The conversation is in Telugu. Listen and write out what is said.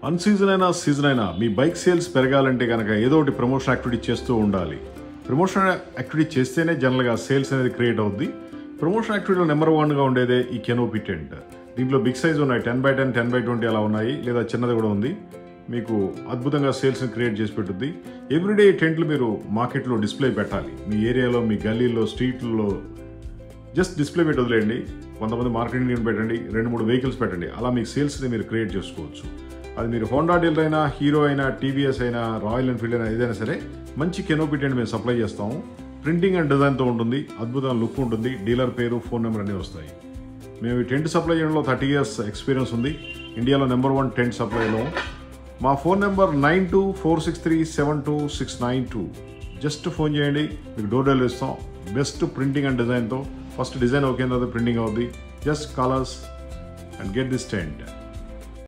అన్సీజన్ అయినా సీజన్ అయినా మీ బైక్ సేల్స్ పెరగాలంటే కనుక ఏదో ఒకటి ప్రమోషన్ యాక్టివిటీ చేస్తూ ఉండాలి. ప్రమోషన్ యాక్టివిటీ చేస్తేనే జనరల్గా సేల్స్ అనేది క్రియేట్ అవుద్ది. ప్రమోషన్ యాక్టివిటీలో నెంబర్ 1గా ఉండేదే ఈ కెనోపీ టెంట్. దీంట్లో బిగ్ సైజ్ ఉన్నాయి, 10x10, 10x20 అలా ఉన్నాయి, లేదా చిన్నది కూడా ఉంది. మీకు అద్భుతంగా సేల్స్ని క్రియేట్ చేసి పెట్టుద్ది. ఎవ్రీడే టెంట్లు మీరు మార్కెట్లో డిస్ప్లే పెట్టాలి. మీ ఏరియాలో, మీ గల్లీలో, స్ట్రీట్లో జస్ట్ డిస్ప్లే పెట్టి వదిలేయండి. కొంతమంది మార్కెటింగ్ యూనిట్ పెట్టండి, 2-3 వెహికల్స్ పెట్టండి. అలా మీకు సేల్స్ని మీరు క్రియేట్ చేసుకోవచ్చు. అది మీరు హోండా డీలర్ అయినా, హీరో అయినా, టీవీఎస్ అయినా, రాయల్ ఎన్ఫీల్డ్ అయినా, ఏదైనా సరే మంచి కెనోపీ టెంట్ మేము సప్లై చేస్తాము. ప్రింటింగ్ అండ్ డిజైన్తో ఉంటుంది, అద్భుతమైన లుక్ ఉంటుంది, డీలర్ పేరు, ఫోన్ నెంబర్ అన్నీ వస్తాయి. మేము ఈ టెంట్ సప్లై చేయడంలో 30 years ఎక్స్పీరియన్స్ ఉంది. ఇండియాలో నెంబర్ 1 టెంట్ సప్లైలో. మా ఫోన్ నెంబర్ 9246372692. జస్ట్ ఫోన్ చేయండి, మీకు డోర్ డెలివరీ ఇస్తాం. బెస్ట్ ప్రింటింగ్ అండ్ డిజైన్తో. ఫస్ట్ డిజైన్ ఓకే, తర్వాత ప్రింటింగ్ అవుద్ది. Just call us and get this tent.